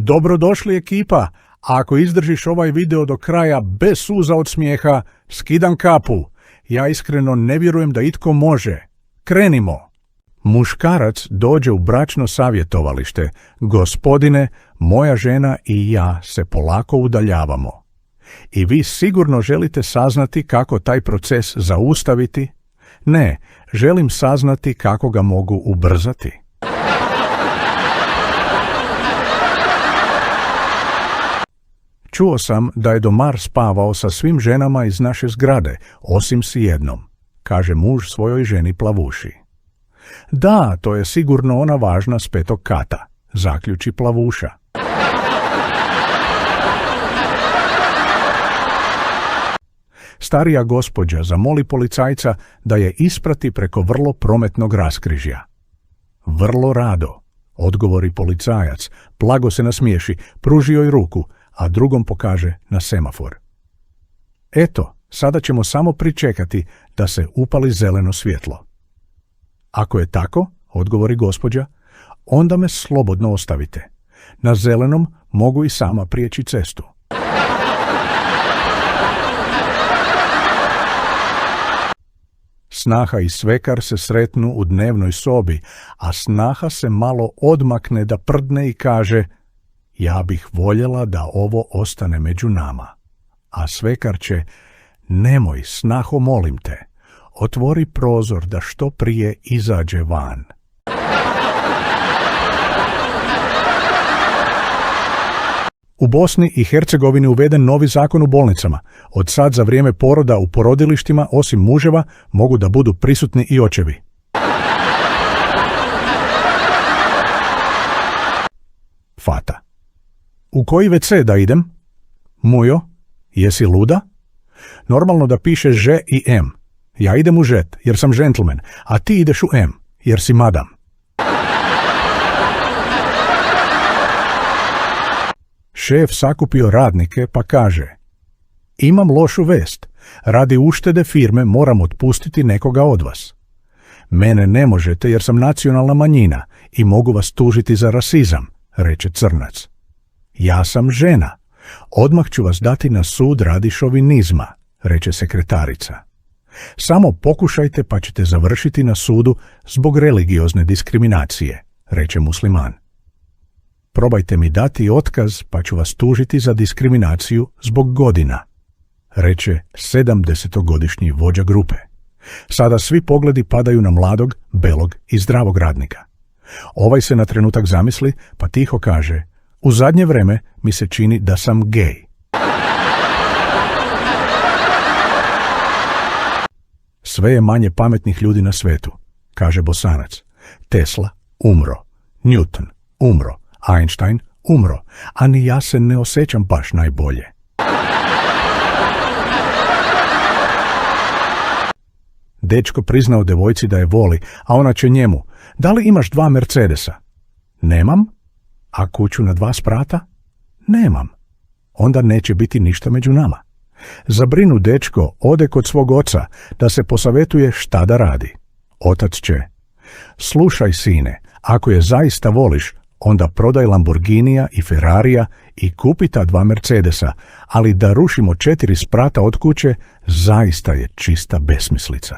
Dobrodošli ekipa, a ako izdržiš ovaj video do kraja bez suza od smijeha, skidam kapu. Ja iskreno ne vjerujem da itko može. Krenimo! Muškarac dođe u bračno savjetovalište. Gospodine, moja žena i ja se polako udaljavamo. I vi sigurno želite saznati kako taj proces zaustaviti? Ne, želim saznati kako ga mogu ubrzati. Čuo sam da je domar spavao sa svim ženama iz naše zgrade, osim s jednom, kaže muž svojoj ženi Plavuši. Da, to je sigurno ona važna s 5. kata, zaključi Plavuša. Starija gospođa zamoli policajca da je isprati preko vrlo prometnog raskrižja. Vrlo rado, odgovori policajac, blago se nasmiješi, pruži joj ruku, a drugom pokaže na semafor. Eto, sada ćemo samo pričekati da se upali zeleno svjetlo. Ako je tako, odgovori gospođa, onda me slobodno ostavite. Na zelenom mogu i sama prijeći cestu. Snaha i svekar se sretnu u dnevnoj sobi, a snaha se malo odmakne da prdne i kaže: ja bih voljela da ovo ostane među nama. A svekar će: nemoj, snaho, molim te, otvori prozor da što prije izađe van. U Bosni i Hercegovini uveden novi zakon u bolnicama. Od sad za vrijeme poroda u porodilištima, osim muževa, mogu da budu prisutni i očevi. Fata. U koji WC da idem? Mujo, jesi luda? Normalno da piše Ž i M. Ja idem u žet, jer sam džentlmen, a ti ideš u M, jer si madam. Šef sakupio radnike pa kaže: imam lošu vest. Radi uštede firme moram otpustiti nekoga od vas. Mene ne možete jer sam nacionalna manjina i mogu vas tužiti za rasizam, reče crnac. Ja sam žena. Odmah ću vas dati na sud radi šovinizma, reče sekretarica. Samo pokušajte pa ćete završiti na sudu zbog religiozne diskriminacije, reče musliman. Probajte mi dati otkaz pa ću vas tužiti za diskriminaciju zbog godina, reče 70-godišnji vođa grupe. Sada svi pogledi padaju na mladog, belog i zdravog radnika. Ovaj se na trenutak zamisli pa tiho kaže: u zadnje vreme mi se čini da sam gej. Sve je manje pametnih ljudi na svetu, kaže Bosanac. Tesla umro, Newton umro, Einstein umro, a ni ja se ne osjećam baš najbolje. Dečko priznao devojci da je voli, a ona će njemu: da li imaš 2 Mercedesa? Nemam. A kuću na 2 sprata? Nemam. Onda neće biti ništa među nama. Zabrinu dečko ode kod svog oca da se posavjetuje šta da radi. Otac će: slušaj sine, ako je zaista voliš, onda prodaj Lamborghinija i Ferrarija i kupi ta 2 Mercedesa, ali da rušimo 4 sprata od kuće zaista je čista besmislica.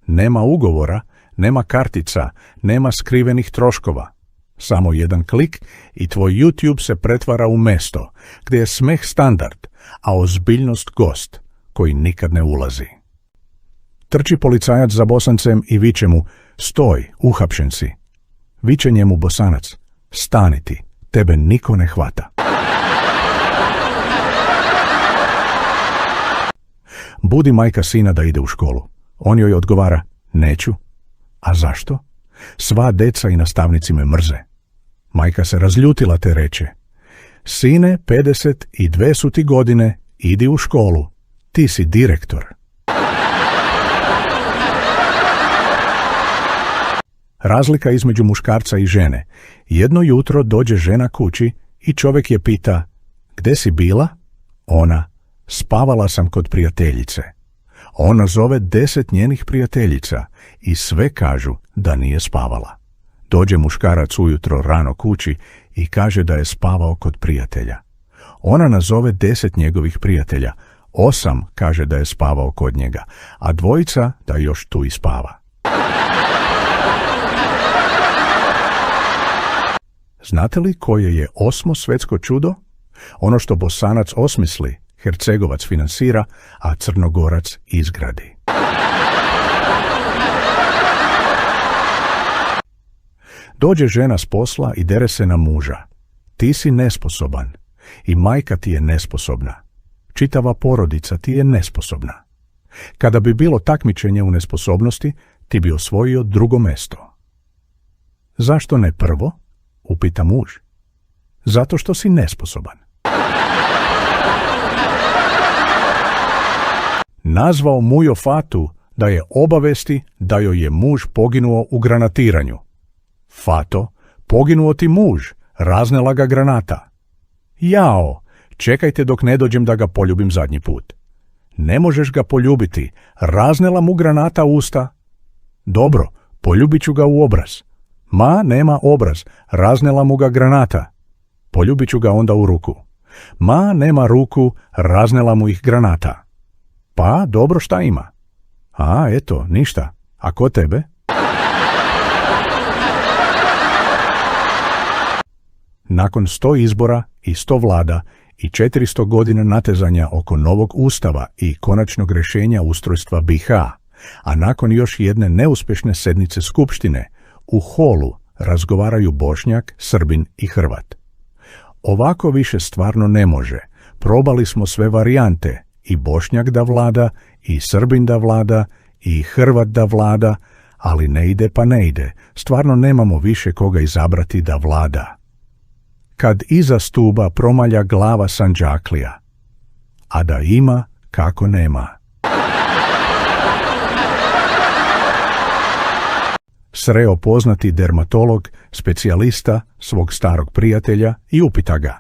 Nema ugovora, nema kartica, nema skrivenih troškova. Samo jedan klik i tvoj YouTube se pretvara u mesto, gdje je smeh standard, a ozbiljnost gost, koji nikad ne ulazi. Trči policajac za Bosancem i viče mu: stoj, uhapšen si. Viče njemu Bosanac: stani ti, tebe niko ne hvata. Budi majka sina da ide u školu. On joj odgovara: neću. A zašto? Sva deca i nastavnici me mrze. Majka se razljutila te reče: sine, 52 su ti godine, idi u školu. Ti si direktor. Razlika između muškarca i žene. Jedno jutro dođe žena kući i čovjek je pita: gde si bila? Ona: spavala sam kod prijateljice. Ona zove 10 njenih prijateljica i sve kažu da nije spavala. Dođe muškarac ujutro rano kući i kaže da je spavao kod prijatelja. Ona nazove 10 njegovih prijatelja, 8 kaže da je spavao kod njega, a 2 da još tu i spava. Znate li koje je 8. svjetsko čudo? Ono što Bosanac osmisli, Hercegovac finansira, a Crnogorac izgradi. Dođe žena s posla i dere se na muža. Ti si nesposoban i majka ti je nesposobna. Čitava porodica ti je nesposobna. Kada bi bilo takmičenje u nesposobnosti, ti bi osvojio 2. mjesto. Zašto ne 1? Upita muž. Zato što si nesposoban. Nazvao mujo Fatu da je obavesti da joj je muž poginuo u granatiranju. Fato, poginuo ti muž, raznela ga granata. Jao, čekajte dok ne dođem da ga poljubim zadnji put. Ne možeš ga poljubiti, raznela mu granata usta. Dobro, poljubit ću ga u obraz. Ma, nema obraz, raznela mu ga granata. Poljubit ću ga onda u ruku. Ma, nema ruku, raznela mu ih granata. Pa, dobro, šta ima? A, eto, ništa. A ko tebe? Nakon 100 izbora i 100 vlada i 400 godina natezanja oko novog ustava i konačnog rješenja ustrojstva BiH, a nakon još jedne neuspješne sednice skupštine, u holu razgovaraju Bošnjak, Srbin i Hrvat. Ovako više stvarno ne može. Probali smo sve varijante, i Bošnjak da vlada, i Srbin da vlada, i Hrvat da vlada, ali ne ide pa ne ide. Stvarno nemamo više koga izabrati da vlada. Kad iza stuba promalja glava Sanđaklija, a da ima kako nema. Sreo poznati dermatolog, specijalista, svog starog prijatelja i upita ga: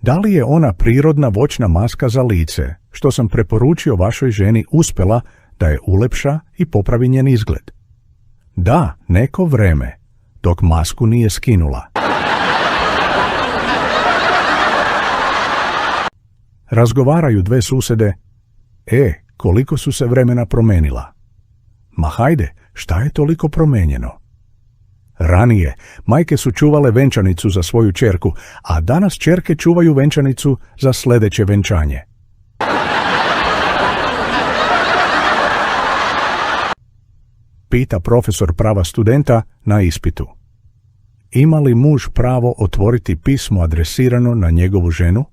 da li je ona prirodna voćna maska za lice, što sam preporučio vašoj ženi, uspjela da je ulepša i popravi njen izgled? Da, neko vreme, dok masku nije skinula. Razgovaraju 2 susede. Koliko su se vremena promenila? Ma hajde, šta je toliko promenjeno? Ranije majke su čuvale venčanicu za svoju ćerku, a danas ćerke čuvaju venčanicu za sljedeće venčanje. Pita profesor prava studenta na ispitu: ima li muž pravo otvoriti pismo adresirano na njegovu ženu?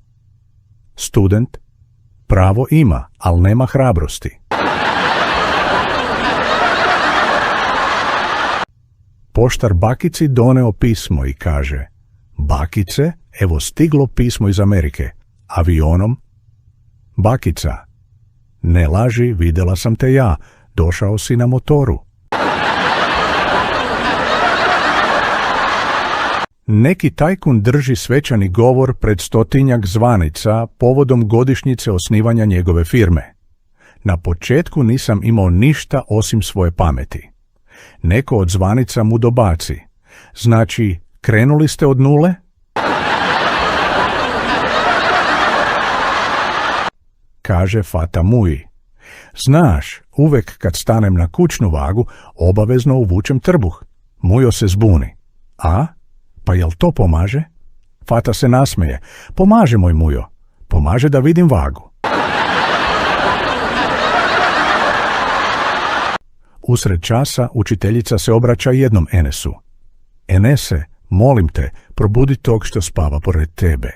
Student: pravo ima, ali nema hrabrosti. Poštar bakici doneo pismo i kaže: bakice, evo stiglo pismo iz Amerike. Avionom? Bakica: ne laži, vidjela sam te ja, došao si na motoru. Neki tajkun drži svečani govor pred 100-tinjak zvanica povodom godišnjice osnivanja njegove firme. Na početku nisam imao ništa osim svoje pameti. Neko od zvanica mu dobaci: znači, krenuli ste od nule? Kaže Fata Muji: znaš, uvek kad stanem na kućnu vagu, obavezno uvučem trbuh. Mujo se zbuni: a? Pa jel to pomaže? Fata se nasmeje: pomaže, moj Mujo, pomaže da vidim vagu. Usred časa učiteljica se obraća jednom Enesu: Enese, molim te, probudi tog što spava pored tebe.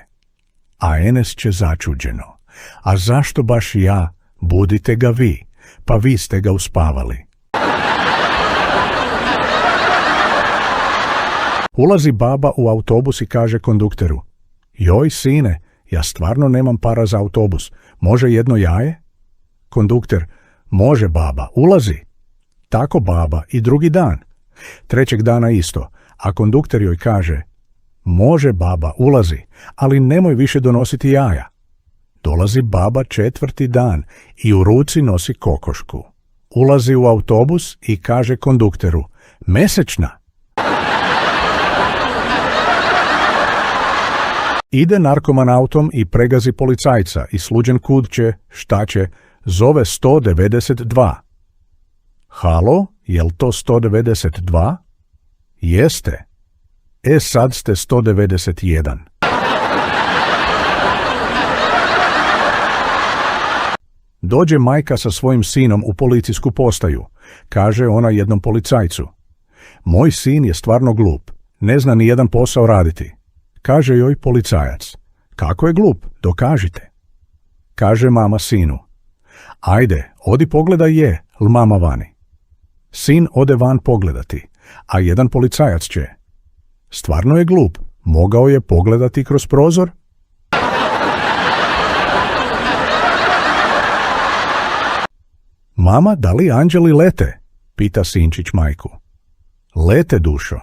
A Enes će začuđeno: a zašto baš ja? Budite ga vi, pa vi ste ga uspavali. Ulazi baba u autobus i kaže kondukteru: joj sine, ja stvarno nemam para za autobus, može jedno jaje? Kondukter: može baba, ulazi. Tako baba i drugi dan. 3. dana isto, a kondukter joj kaže: može baba, ulazi, ali nemoj više donositi jaja. Dolazi baba 4. dan i u ruci nosi kokošku. Ulazi u autobus i kaže kondukteru: mesečna. Ide narkoman autom i pregazi policajca i sluđen kud će, šta će, zove 192. Halo, jel to 192? Jeste. Sad ste 191. Dođe majka sa svojim sinom u policijsku postaju. Kaže ona jednom policajcu: moj sin je stvarno glup, ne zna ni jedan posao raditi. Kaže joj policajac: kako je glup, dokažite. Kaže mama sinu: ajde, odi pogledaj je, l mama vani. Sin ode van pogledati, a jedan policajac će: stvarno je glup, mogao je pogledati kroz prozor. Mama, da li anđeli lete? Pita sinčić majku. Lete, dušo.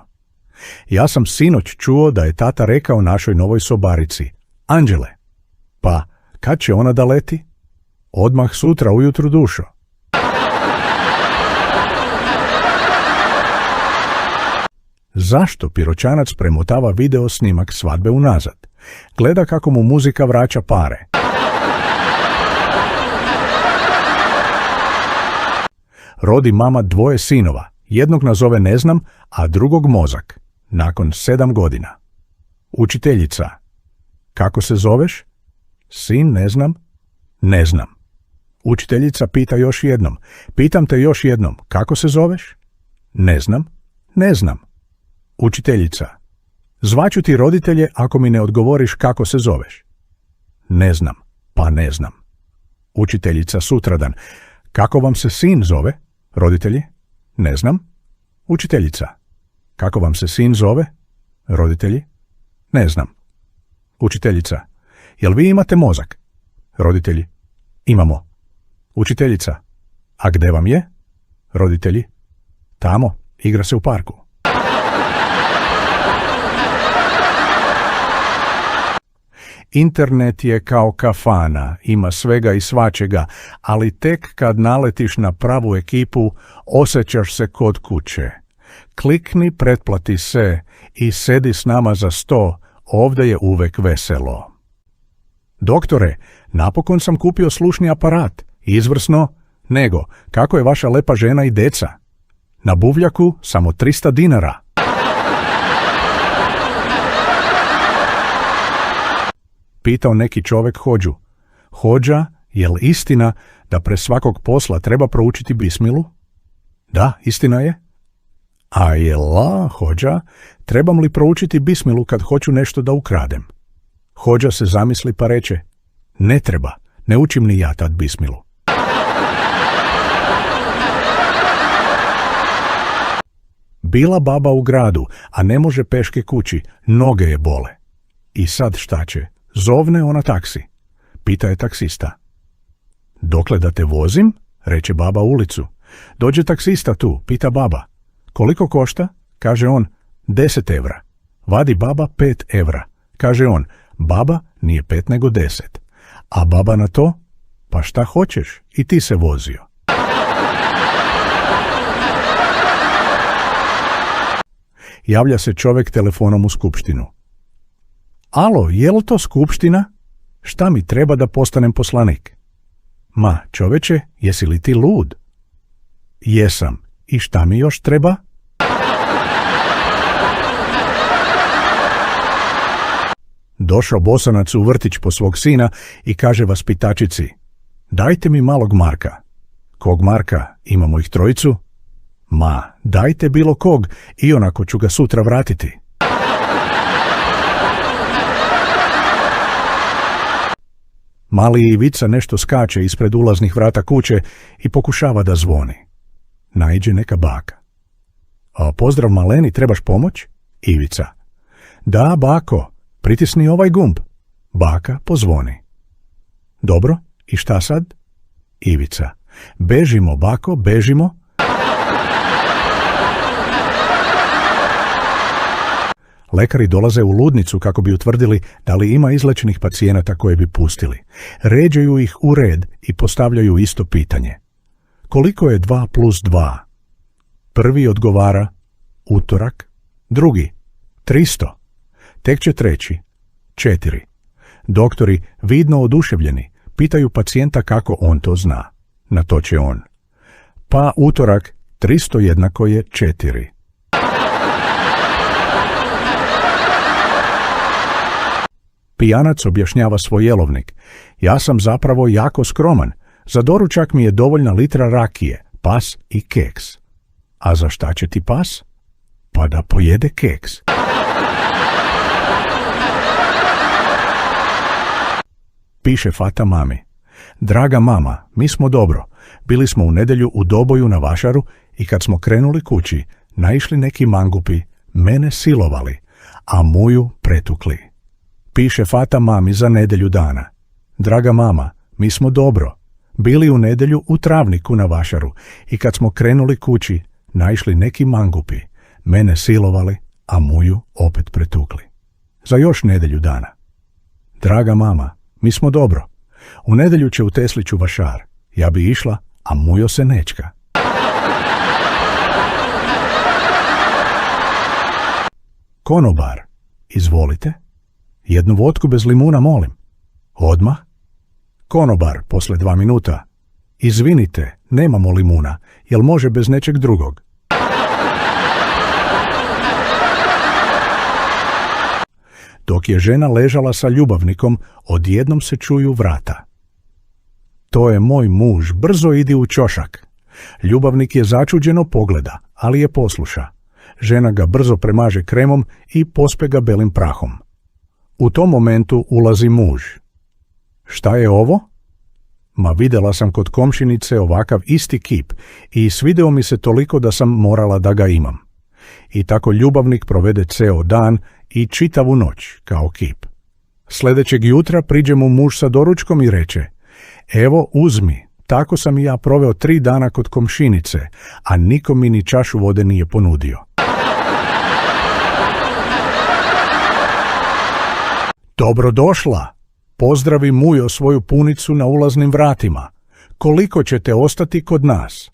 Ja sam sinoć čuo da je tata rekao našoj novoj sobarici: anđele. Pa, kad će ona da leti? Odmah sutra ujutru, dušo. Zašto Piroćanac premotava video snimak svadbe unazad? Gleda kako mu muzika vraća pare. Rodi mama 2 sinova, jednog nazove ne znam, a drugog Mozak, nakon 7 godina. Učiteljica: kako se zoveš? Sin, ne znam. Ne znam. Učiteljica pita još jednom: pitam te još jednom, kako se zoveš? Ne znam. Ne znam. Učiteljica: zvaću ti roditelje ako mi ne odgovoriš kako se zoveš. Ne znam. Pa ne znam. Učiteljica sutradan: kako vam se sin zove? Roditelji: ne znam. Učiteljica: kako vam se sin zove? Roditelji: ne znam. Učiteljica: jel vi imate mozak? Roditelji: imamo. Učiteljica: a gde vam je? Roditelji: tamo, igra se u parku. Internet je kao kafana, ima svega i svačega, ali tek kad naletiš na pravu ekipu, osjećaš se kod kuće. Klikni, pretplati se i sedi s nama za 100, ovdje je uvek veselo. Doktore, napokon sam kupio slušni aparat. Izvrsno. Nego, kako je vaša lepa žena i deca? Na buvljaku samo 300 dinara. Pitao neki čovjek hođu: hođa, jel istina da pre svakog posla treba proučiti bismilu? Da, istina je. A jela, hođa, trebam li proučiti bismilu kad hoću nešto da ukradem? Hođa se zamisli pa reče: ne treba, ne učim ni ja tad bismilu. Bila baba u gradu, a ne može peške kući, noge je bole. I sad šta će? Zovne ona taksi. Pita je taksista: dokle da te vozim? Reče baba ulicu. Dođe taksista tu, pita baba: koliko košta? Kaže on: 10 evra. Vadi baba 5 evra. Kaže on: baba, nije 5 nego 10. A baba na to: pa šta hoćeš, i ti se vozio. Javlja se čovjek telefonom u skupštinu. Alo, je li to skupština? Šta mi treba da postanem poslanik? Ma, čoveče, jesi li ti lud? Jesam. I šta mi još treba? Došao Bosanac u vrtić po svog sina i kaže vaspitačici: dajte mi malog Marka. Kog Marka? Imamo ih 3. Ma, dajte bilo kog, ionako ću ga sutra vratiti. Mali Ivica nešto skače ispred ulaznih vrata kuće i pokušava da zvoni. Naiđe neka baka. Pozdrav maleni, trebaš pomoć? Ivica: da, bako, pritisni ovaj gumb. Baka pozvoni. Dobro, i šta sad? Ivica: bežimo, bako, bežimo. Lekari dolaze u ludnicu kako bi utvrdili da li ima izlečenih pacijenata koje bi pustili. Ređaju ih u red i postavljaju isto pitanje. Koliko je 2 plus 2? Prvi odgovara utorak, drugi 300, tek će treći 4. Doktori, vidno oduševljeni, pitaju pacijenta kako on to zna. Na to će on: pa utorak 300 jednako je 4. Pijanac objašnjava svoj jelovnik: ja sam zapravo jako skroman. Za doručak mi je dovoljna litra rakije, pas i keks. A za šta će ti pas? Pa da pojede keks. Piše Fata mami: draga mama, mi smo dobro. Bili smo u nedjelju u Doboju na vašaru i kad smo krenuli kući, naišli neki mangupi, mene silovali, a muju pretukli. Piše Fata mami za nedjelju dana: draga mama, mi smo dobro. Bili u nedjelju u Travniku na vašaru i kad smo krenuli kući, naišli neki mangupi, mene silovali, a muju opet pretukli. Za još nedjelju dana: draga mama, mi smo dobro. U nedjelju će u Tesliću vašar. Ja bi išla, a mujo se nečka. Konobar: izvolite. Jednu vodku bez limuna, molim. Odmah. Konobar posle 2 minuta: izvinite, nemamo limuna, jel može bez nečeg drugog? Dok je žena ležala sa ljubavnikom, odjednom se čuju vrata. To je moj muž, brzo idi u ćošak. Ljubavnik je začuđeno pogleda, ali je posluša. Žena ga brzo premaže kremom i pospe ga belim prahom. U tom momentu ulazi muž. Šta je ovo? Ma vidjela sam kod komšinice ovakav isti kip i svideo mi se toliko da sam morala da ga imam. I tako ljubavnik provede ceo dan i čitavu noć kao kip. Sljedećeg jutra priđe mu muž sa doručkom i reče: evo uzmi, tako sam i ja proveo 3 dana kod komšinice, a niko mi ni čašu vode nije ponudio. Dobrodošla! Pozdravi mujo svoju punicu na ulaznim vratima. Koliko ćete ostati kod nas?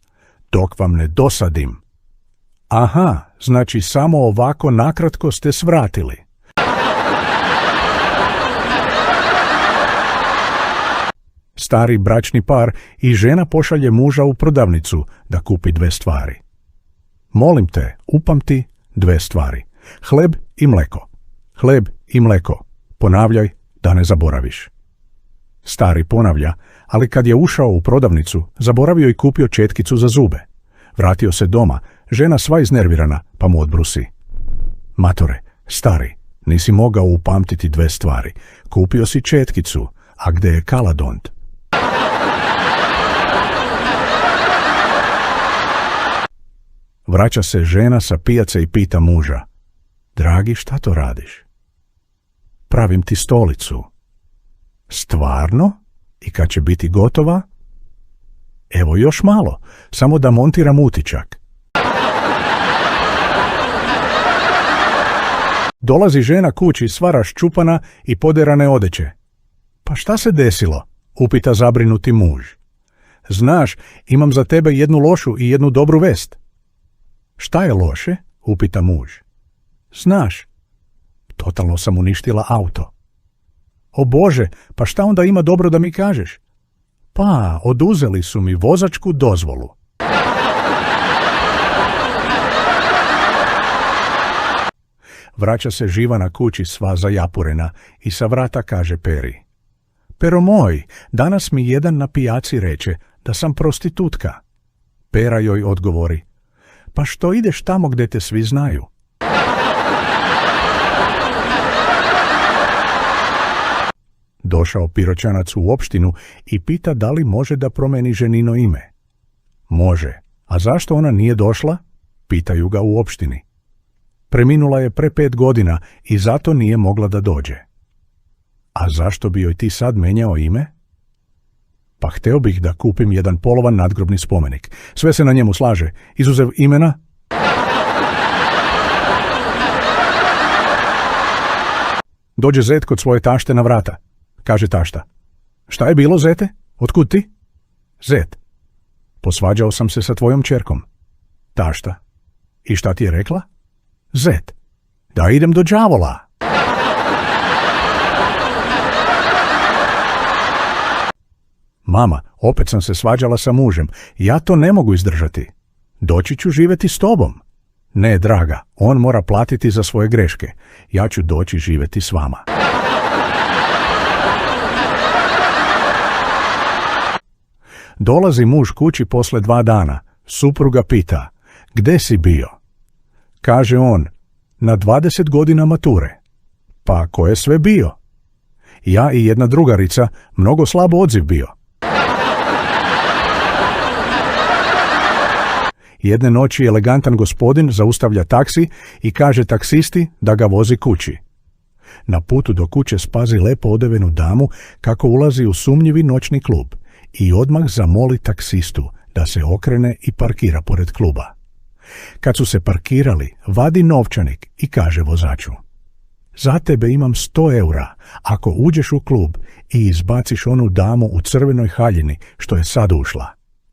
Dok vam ne dosadim. Aha, znači samo ovako nakratko ste svratili. Stari bračni par i žena pošalje muža u prodavnicu da kupi 2 stvari. Molim te, upamti 2 stvari. Hleb i mleko. Hleb i mleko. Ponavljaj da ne zaboraviš. Stari ponavlja, ali kad je ušao u prodavnicu, zaboravio i kupio četkicu za zube. Vratio se doma, žena sva iznervirana, pa mu odbrusi: matore, stari, nisi mogao upamtiti 2 stvari. Kupio si četkicu, a gde je kaladont? Vraća se žena sa pijace i pita muža: dragi, šta to radiš? Pravim ti stolicu. Stvarno? I kad će biti gotova? Evo još malo, samo da montiram utičak. Dolazi žena kući sva raščupana i poderane odeće. Pa šta se desilo? Upita zabrinuti muž. Znaš, imam za tebe jednu lošu i jednu dobru vest. Šta je loše? Upita muž. Znaš, totalno sam uništila auto. O Bože, pa šta onda ima dobro da mi kažeš? Pa, oduzeli su mi vozačku dozvolu. Vraća se Živana kući sva zajapurena i sa vrata kaže Peri: Pero moj, danas mi jedan na pijaci reče da sam prostitutka. Pera joj odgovori: Pa što ideš tamo gdje te svi znaju? Došao Piroćanac u opštinu i pita da li može da promeni ženino ime. Može. A zašto ona nije došla? Pitaju ga u opštini. Preminula je pre 5 godina i zato nije mogla da dođe. A zašto bi joj ti sad menjao ime? Pa hteo bih da kupim jedan polovan nadgrobni spomenik. Sve se na njemu slaže, izuzev imena. Dođe zet kod svoje tašte na vrata. Kaže tašta: šta je bilo, zete? Otkud ti? Zet: posvađao sam se sa tvojom ćerkom. Tašta: i šta ti je rekla? Zet: da idem do đavola. Mama, opet sam se svađala sa mužem. Ja to ne mogu izdržati. Doći ću živjeti s tobom. Ne, draga, on mora platiti za svoje greške. Ja ću doći živjeti s vama. Dolazi muž kući posle 2 dana. Supruga pita: gde si bio? Kaže on: na 20 godina mature. Pa ko je sve bio? Ja i jedna drugarica, mnogo slabo odziv bio. Jedne noći elegantan gospodin zaustavlja taksi i kaže taksisti da ga vozi kući. Na putu do kuće spazi lepo odevenu damu kako ulazi u sumnjivi noćni klub i odmah zamoli taksistu da se okrene i parkira pored kluba. Kad su se parkirali, vadi novčanik i kaže vozaču: za tebe imam 100 eura ako uđeš u klub i izbaciš onu damu u crvenoj haljini što je sad ušla.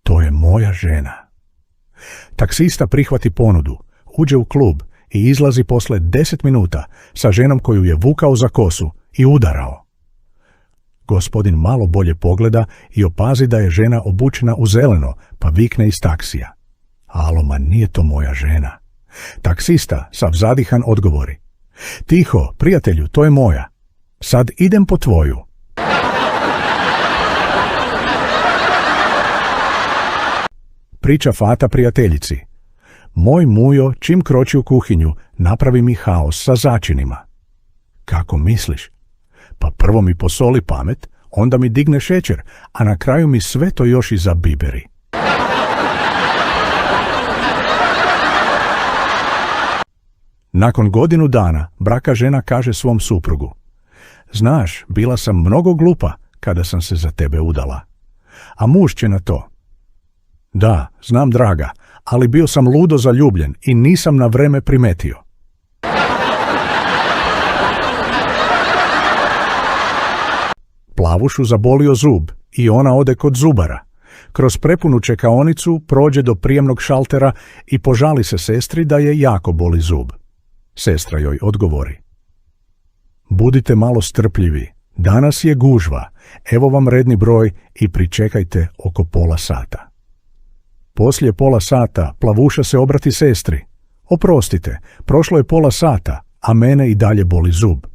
To je moja žena. Taksista prihvati ponudu, uđe u klub i izlazi posle 10 minuta sa ženom koju je vukao za kosu i udarao. Gospodin malo bolje pogleda i opazi da je žena obučena u zeleno, pa vikne iz taksija: alo, ma nije to moja žena. Taksista, sav zadihan, odgovori: tiho, prijatelju, to je moja. Sad idem po tvoju. Priča Fata prijateljici: moj mujo čim kroči u kuhinju napravi mi haos sa začinima. Kako misliš? Pa prvo mi posoli pamet, onda mi digne šećer, a na kraju mi sve to još i zabiberi. Nakon godinu dana braka žena kaže svom suprugu: znaš, bila sam mnogo glupa kada sam se za tebe udala. A muž će na to: da, znam, draga, ali bio sam ludo zaljubljen i nisam na vreme primetio. Plavušu zabolio zub i ona ode kod zubara. Kroz prepunu čekaonicu prođe do prijemnog šaltera i požali se sestri da je jako boli zub. Sestra joj odgovori: budite malo strpljivi, danas je gužva, evo vam redni broj i pričekajte oko pola sata. Poslije pola sata plavuša se obrati sestri: oprostite, prošlo je pola sata, a mene i dalje boli zub.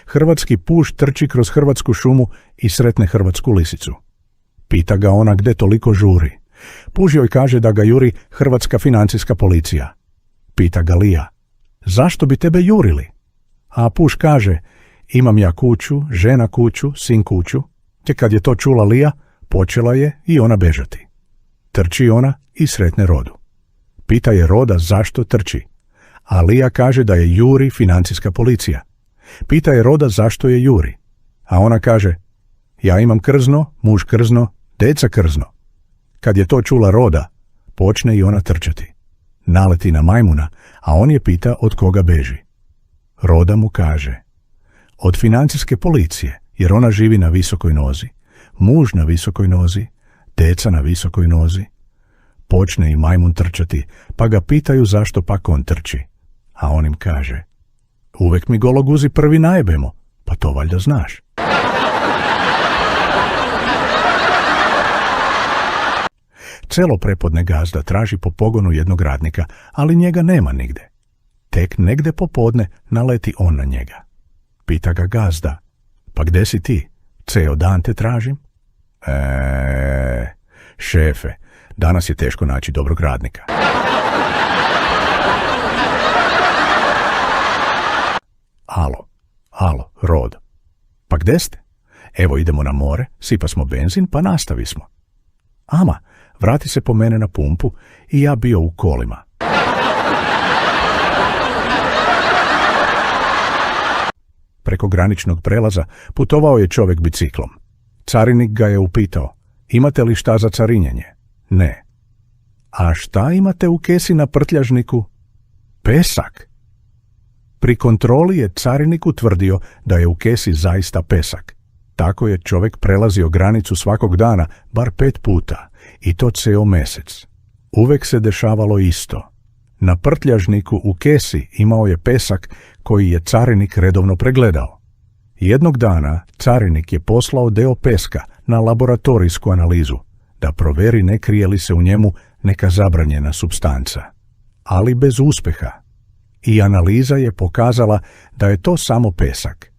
Hrvatski puž trči kroz hrvatsku šumu i sretne hrvatsku lisicu. Pita ga ona gde toliko žuri. Puž joj kaže da ga juri hrvatska financijska policija. Pita ga lija: zašto bi tebe jurili? A puž kaže: imam ja kuću, žena kuću, sin kuću. Te kad je to čula lija, počela je i ona bežati. Trči ona i sretne Rodu. Pita je Roda zašto trči, a lija kaže da je juri financijska policija. Pita je Roda zašto je juri, a ona kaže: ja imam krzno, muž krzno, deca krzno. Kad je to čula Roda, počne i ona trčati. Naleti na majmuna, a on je pita od koga beži. Roda mu kaže: od financijske policije, jer ona živi na visokoj nozi, muž na visokoj nozi, deca na visokoj nozi. Počne i majmun trčati, pa ga pitaju zašto pak on trči. A on im kaže: uvek mi gologuzi prvi najebemo, pa to valjda znaš. Celo prepodne gazda traži po pogonu jednog radnika, ali njega nema nigde. Tek negde popodne naleti on na njega. Pita ga gazda: pa gde si ti? Ceo dan te tražim. Šefe, danas je teško naći dobrog radnika. Alo, Rod. Pa gde ste? Evo idemo na more, sipa smo benzin, pa nastavi smo. Ama, vrati se po mene na pumpu i ja bio u kolima. Preko graničnog prelaza putovao je čovjek biciklom. Carinik ga je upitao: imate li šta za carinjenje? Ne. A šta imate u kesi na prtljažniku? Pesak? Pri kontroli je carinik utvrdio da je u kesi zaista pesak. Tako je čovjek prelazio granicu svakog dana, bar 5 puta, i to ceo mjesec. Uvek se dešavalo isto. Na prtljažniku u kesi imao je pesak koji je carinik redovno pregledao. Jednog dana carinik je poslao deo peska na laboratorijsku analizu, da proveri ne krije li se u njemu neka zabranjena supstanca. Ali bez uspjeha. I analiza je pokazala da je to samo pesak.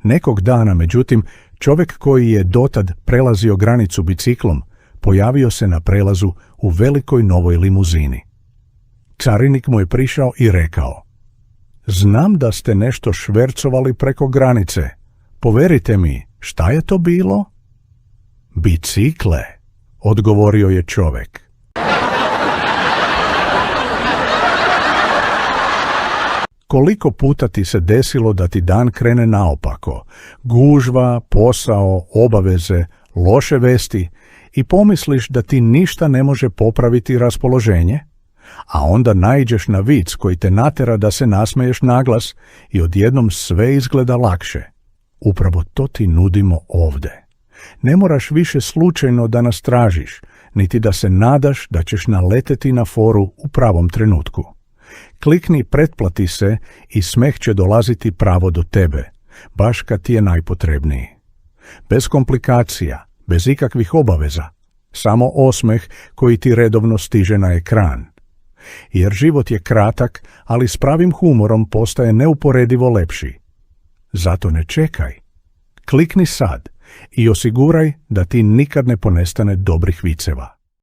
Nekog dana, međutim, čovjek koji je dotad prelazio granicu biciklom, pojavio se na prelazu u velikoj novoj limuzini. Carinik mu je prišao i rekao: znam da ste nešto švercovali preko granice. Poverite mi, šta je to bilo? Bicikle, odgovorio je čovjek. Koliko puta ti se desilo da ti dan krene naopako? Gužva, posao, obaveze, loše vesti i pomisliš da ti ništa ne može popraviti raspoloženje? A onda naiđeš na vic koji te natera da se nasmeješ naglas i odjednom sve izgleda lakše. Upravo to ti nudimo ovdje. Ne moraš više slučajno da nas tražiš, niti da se nadaš da ćeš naleteti na foru u pravom trenutku. Klikni pretplati se i smeh će dolaziti pravo do tebe, baš kad ti je najpotrebniji. Bez komplikacija, bez ikakvih obaveza, samo osmeh koji ti redovno stiže na ekran. Jer život je kratak, ali s pravim humorom postaje neuporedivo lepši. Zato ne čekaj. Klikni sad i osiguraj da ti nikad ne ponestane dobrih viceva.